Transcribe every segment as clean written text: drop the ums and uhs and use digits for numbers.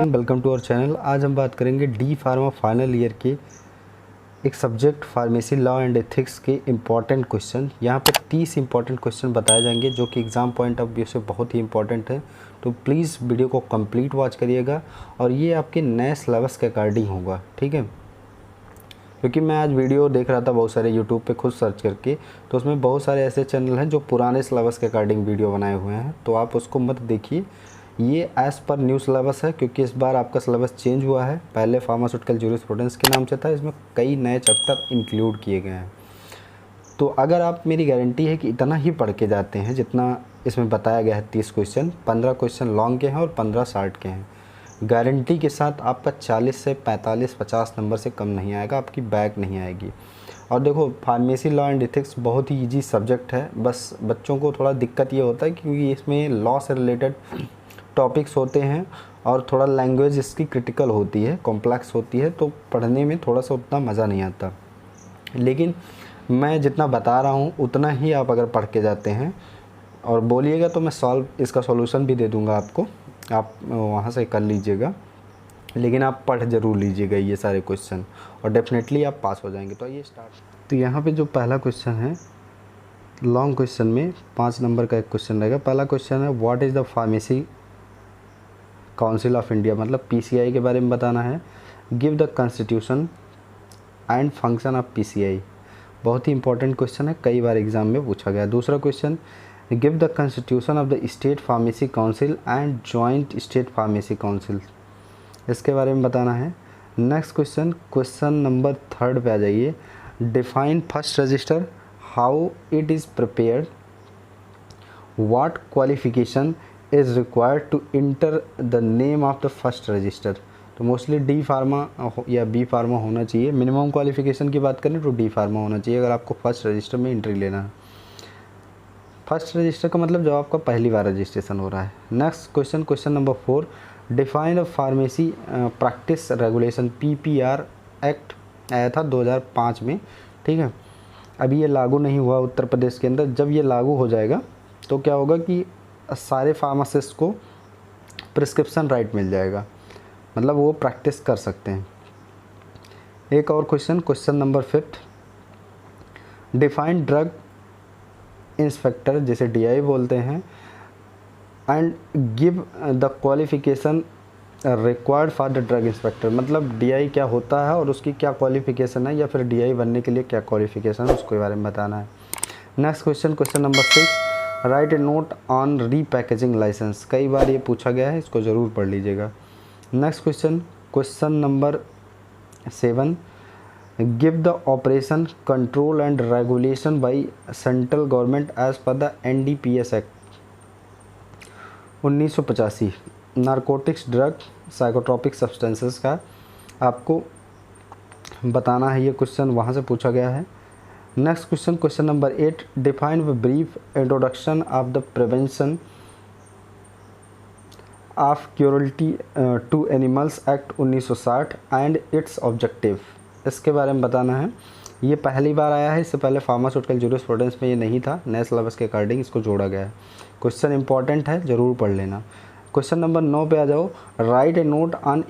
And welcome to our channel. आज हम बात करेंगे डी फार्मा फाइनल ईयर के एक subject pharmacy law and ethics के इम्पॉर्टेंट क्वेश्चन। यहाँ पे 30 इंपॉर्टेंट क्वेश्चन बताए जाएंगे जो कि एग्ज़ाम पॉइंट ऑफ व्यू से बहुत ही इंपॉर्टेंट है। तो प्लीज़ वीडियो को कंप्लीट वॉच करिएगा और ये आपके नए सिलेबस के अकॉर्डिंग होगा, ठीक है। क्योंकि मैं आज वीडियो देख रहा था बहुत सारे यूट्यूब पे खुद सर्च करके, तो उसमें बहुत सारे ऐसे चैनल हैं जो पुराने सिलेबस के अकॉर्डिंग वीडियो बनाए हुए हैं, तो आप उसको मत देखिए। ये एज़ पर न्यू सिलेबस है क्योंकि इस बार आपका सिलेबस चेंज हुआ है। पहले फार्मास्यूटिकल जूरिस्प्रूडेंस के नाम से था, इसमें कई नए चैप्टर इंक्लूड किए गए हैं। तो अगर आप, मेरी गारंटी है कि इतना ही पढ़ के जाते हैं जितना इसमें बताया गया है 30 क्वेश्चन, 15 क्वेश्चन लॉन्ग के हैं और 15 शार्ट के हैं, गारंटी के साथ आपका 40 से 45-50 नंबर से कम नहीं आएगा, आपकी बैक नहीं आएगी। और देखो, फार्मेसी लॉ एंड एथिक्स बहुत ही इजी सब्जेक्ट है, बस बच्चों को थोड़ा दिक्कत ये होता है क्योंकि इसमें लॉ से रिलेटेड टॉपिक्स होते हैं और थोड़ा लैंग्वेज इसकी क्रिटिकल होती है, कॉम्प्लेक्स होती है, तो पढ़ने में थोड़ा सा उतना मज़ा नहीं आता। लेकिन मैं जितना बता रहा हूँ उतना ही आप अगर पढ़ के जाते हैं और बोलिएगा तो मैं इसका सॉल्यूशन भी दे दूँगा आपको, आप वहाँ से कर लीजिएगा। लेकिन आप पढ़ ज़रूर लीजिएगा ये सारे क्वेश्चन और डेफिनेटली आप पास हो जाएंगे। तो ये स्टार्ट। तो यहाँ पे जो पहला क्वेश्चन है, लॉन्ग क्वेश्चन में 5 नंबर का एक क्वेश्चन रहेगा। पहला क्वेश्चन है, what is the pharmacy council of India, मतलब पीसीआई के बारे में बताना है। Give the constitution and function of PCI, बहुत ही इंपॉर्टेंट क्वेश्चन है, कई बार एग्जाम में पूछा गया। दूसरा question, give the constitution of the state pharmacy council and joint state pharmacy council, इसके बारे में बताना है। नेक्स्ट क्वेश्चन, क्वेश्चन नंबर 3 पे आ जाइए। Define first register, how it is prepared, what qualification is required to enter the name of the first register. तो mostly D pharma या बी फार्मा होना चाहिए। मिनिमम क्वालिफिकेशन की बात करें तो डी फार्मा होना चाहिए अगर आपको फर्स्ट रजिस्टर में एंट्री लेना है। फर्स्ट रजिस्टर का मतलब जब आपका पहली बार रजिस्ट्रेशन हो रहा है। Next question, question number 4, define the pharmacy practice regulation, PPR act आया था 2005 में, ठीक है। अभी ये लागू नहीं हुआ उत्तर प्रदेश के अंदर। जब ये लागू हो जाएगा तो क्या होगा कि सारे फार्मासिस्ट को प्रिस्क्रिप्शन राइट मिल जाएगा, मतलब वो प्रैक्टिस कर सकते हैं। एक और question, question number 5, define drug inspector, जिसे डीआई बोलते हैं, and give the qualification required for the drug inspector, मतलब डीआई क्या होता है और उसकी क्या क्वालिफिकेशन है, या फिर डीआई बनने के लिए क्या क्वालिफिकेशन है, उसके बारे में बताना है। Next question, question number 6, write a note on repackaging licence, कई बार ये पूछा गया है, इसको ज़रूर पढ़ लीजिएगा। Next question, question number 7, give the operation control and regulation by central government as per the NDPS act 1985, narcotics drug psychotropic substances का आपको बताना है। ये क्वेश्चन वहाँ से पूछा गया है। Next question, question number 8, define the brief introduction of the prevention of cruelty to animals act 1960 and its objective, इसके बारे में बताना है। ये पहली बार आया है, इससे पहले फार्मास्यूटिकल जूरिस्प्रूडेंस में ये नहीं था, नए सिलेबस के अकॉर्डिंग इसको जोड़ा गया है। क्वेश्चन इंपॉर्टेंट है, ज़रूर पढ़ लेना। क्वेश्चन नंबर 9 पे आ जाओ, write a note on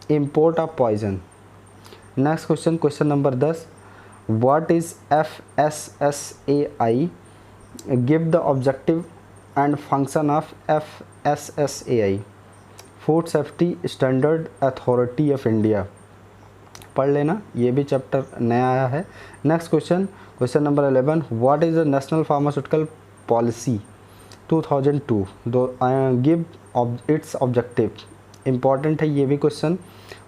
import of poison. Next question, question number 10, what is FSSAI, give the objective and function of FSSAI, food safety standard authority of India, पढ़ लेना, ये भी चैप्टर नया आया है। Next question, question number 11, what is the national pharmaceutical policy 2002, give its objective, important है ये भी क्वेश्चन,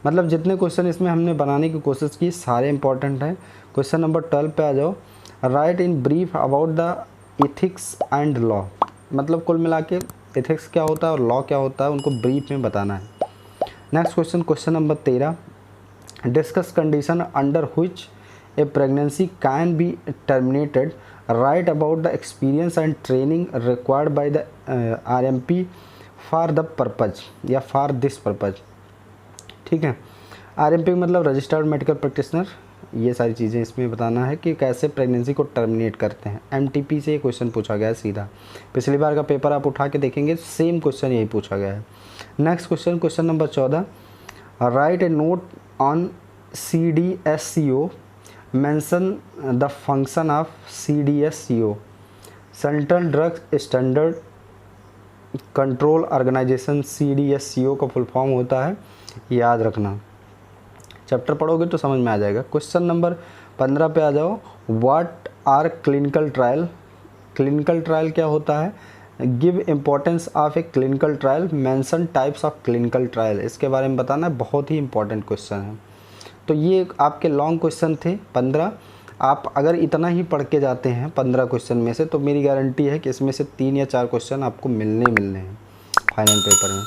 मतलब जितने क्वेश्चन इसमें हमने बनाने की कोशिश की सारे इंपॉर्टेंट हैं। क्वेश्चन नंबर 12 पे आ जाओ, right in brief about the ethics and law, मतलब कुल मिला के एथिक्स क्या होता है और लॉ क्या होता है उनको ब्रीफ में बताना है। Next question, question number 13, discuss condition under which A pregnancy can be terminated, right about the experience and training required by the RMP for the purpose या फॉर दिस पर्पज, ठीक है। RMP मतलब registered medical practitioner, ये सारी चीज़ें इसमें बताना है कि कैसे प्रेगनेंसी को टर्मिनेट करते हैं। एमटीपी से ये क्वेश्चन पूछा गया है सीधा, पिछली बार का पेपर आप उठा के देखेंगे सेम क्वेश्चन यही पूछा गया है। Next question, question number 14, write a note on CDSCO, mention the function of CDSCO, central drug standard control organisation. CDSCO का फुल फॉर्म होता है, याद रखना, चैप्टर पढ़ोगे तो समझ में आ जाएगा। क्वेश्चन नंबर 15 पे आ जाओ, what are clinical trial. Clinical trial क्या होता है, give importance of a clinical trial, mention types of clinical trial, इसके बारे में बताना है, बहुत ही इंपॉर्टेंट क्वेश्चन है। तो ये आपके लॉन्ग क्वेश्चन थे 15, आप अगर इतना ही पढ़ के जाते हैं 15 क्वेश्चन में से, तो मेरी गारंटी है कि इसमें से 3 या 4 क्वेश्चन आपको मिलने हैं फाइनल पेपर में।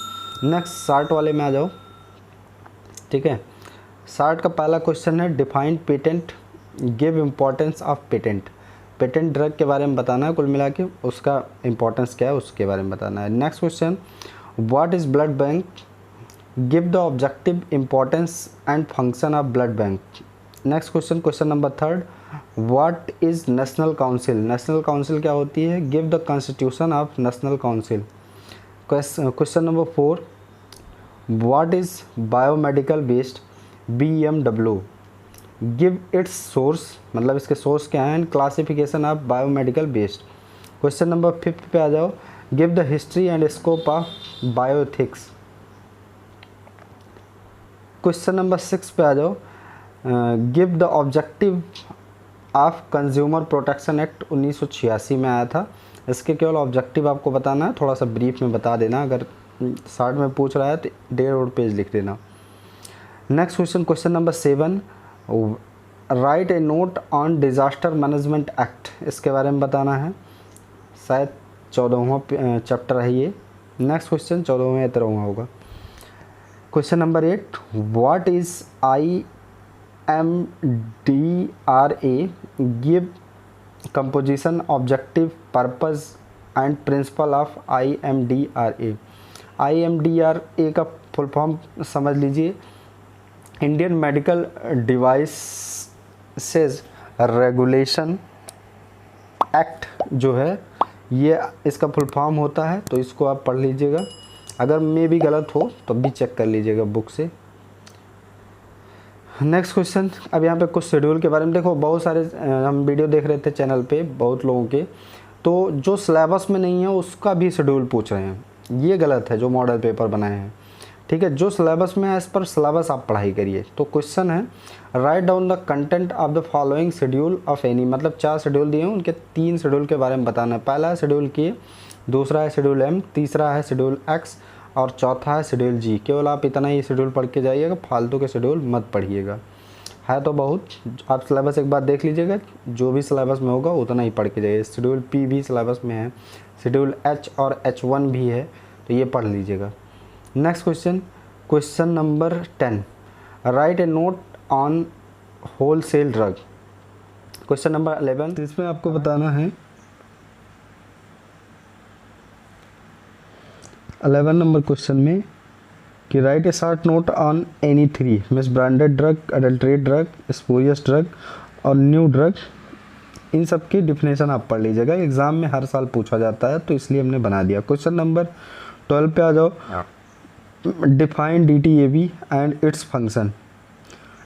नेक्स्ट 60 वाले में आ जाओ, ठीक है। 60 का पहला क्वेश्चन है, defined patent, give importance of patent. Patent drug के बारे में बताना है, कुल मिला के उसका इम्पोर्टेंस क्या है उसके बारे में बताना है। Next question, what is blood bank, give the objective importance and function of blood bank. Next question, question number 3, what is national council. National council क्या होती है, give the constitution of national council. Question number 4, what is biomedical waste, BMW, give its source, मतलब इसके source क्या हैं, classification of biomedical waste. Question number 5 पे आ जाओ, give the history and scope of bioethics. Question number 6 पे आ जाओ, give the objective of consumer protection act 1986 में आया था, इसके केवल ऑब्जेक्टिव आपको बताना है, थोड़ा सा ब्रीफ में बता देना, अगर 60 में पूछ रहा है तो 1.5 पेज लिख देना। Next question, question number 7, right a note on disaster management act, इसके बारे में बताना है, शायद 14वां चैप्टर है ये। नेक्स्ट क्वेश्चन 14वां या 13वां होगा। Question number 8, what is IMDRA, give composition, objective, purpose and principle of IMDRA। IMDRA का फुल फॉर्म समझ लीजिए, Indian medical devices regulation act जो है, ये इसका फुल फॉर्म होता है, तो इसको आप पढ़ लीजिएगा, अगर मैं भी गलत हो तो भी चेक कर लीजिएगा बुक से। नेक्स्ट क्वेश्चन, अब यहाँ पे कुछ शेड्यूल के बारे में देखो, बहुत सारे हम वीडियो देख रहे थे चैनल पे बहुत लोगों के, तो जो सिलेबस में नहीं है उसका भी शेड्यूल पूछ रहे हैं, ये गलत है जो मॉडल पेपर बनाए हैं, ठीक है। जो सिलेबस में है इस पर सिलेबस आप पढ़ाई करिए। तो क्वेश्चन है, write down the content of the following schedule of any, मतलब 4 शेड्यूल दिए हैं, उनके 3 शेड्यूल के बारे में बताना है। पहला है शेड्यूल के, दूसरा है शेड्यूल M, तीसरा है शेड्यूल X और चौथा है शेड्यूल G। केवल आप इतना ही शेड्यूल पढ़ के जाइएगा, फालतू के शेड्यूल मत पढ़िएगा, है तो बहुत, आप सिलेबस एक बार देख लीजिएगा, जो भी सिलेबस में होगा उतना ही पढ़ के जाइए। शेड्यूल P भी सिलेबस में है, शेड्यूल H और H1 भी है, तो ये पढ़ लीजिएगा। Next question, question number 10, right a note on wholesale drug. Question number 11, इसमें आपको बताना है 11 नंबर क्वेश्चन में कि write a short note on any 3 misbranded drug, adulterate drug, spurious drug और न्यू ड्रग, इन सब की डिफिनेशन आप पढ़ लीजिएगा, एग्जाम में हर साल पूछा जाता है तो इसलिए हमने बना दिया। क्वेश्चन नंबर 12 पे आ जाओ, define DTAB and its function.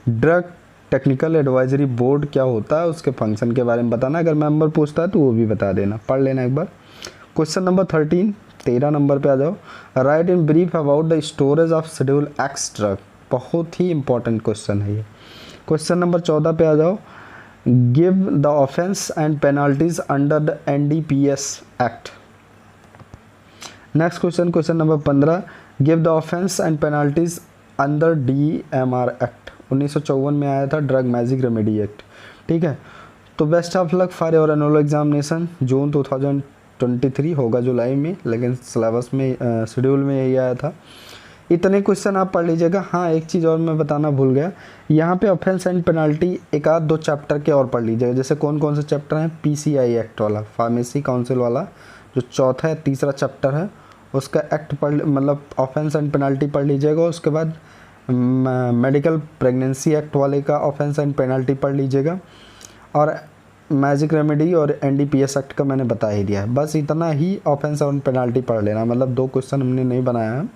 Drug technical advisory board क्या होता है, उसके फंक्शन के बारे में बताना, अगर मेंबर पूछता है तो वो भी बता देना, पढ़ लेना एक बार। क्वेश्चन नंबर 13 नंबर पे आ जाओ, right in brief about the storage of schedule X drug, बहुत ही इंपॉर्टेंट क्वेश्चन है ये। क्वेश्चन नंबर 14 पे आ जाओ, give the offence and penalties under the NDPS act. Next question, question number 15, give the offence and penalties under DMR act, 1954 में आया था, drug magic remedy act, ठीक है। तो best of luck for your annual examination, June 2023 होगा जुलाई में, लेकिन syllabus में शेड्यूल में यही आया था। इतने क्वेश्चन आप पढ़ लीजिएगा। हाँ, एक चीज़ और मैं बताना भूल गया, यहाँ पे ऑफेंस एंड पेनल्टी एक आध 2 चैप्टर के और पढ़ लीजिएगा, जैसे कौन कौन से चैप्टर हैं, PCI एक्ट वाला, फार्मेसी काउंसिल वाला जो चौथा या तीसरा चैप्टर है, उसका एक्ट पढ़, मतलब ऑफेंस एंड पेनल्टी पढ़ लीजिएगा। उसके बाद मेडिकल प्रेगनेंसी एक्ट वाले का ऑफेंस एंड पेनल्टी पढ़ लीजिएगा, और मैजिक रेमेडी और एनडीपीएस एक्ट का मैंने बता ही दिया है। बस इतना ही ऑफेंस और पेनल्टी पढ़ लेना, मतलब 2 क्वेश्चन हमने नहीं बनाया है,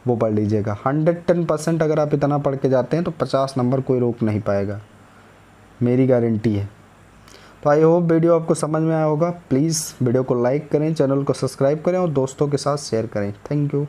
वो पढ़ लीजिएगा। 110% अगर आप इतना पढ़ के जाते हैं तो 50 नंबर कोई रोक नहीं पाएगा, मेरी गारंटी है। तो आई होप वीडियो आपको समझ में आया होगा। प्लीज़ वीडियो को लाइक करें, चैनल को सब्सक्राइब करें और दोस्तों के साथ शेयर करें। Thank you.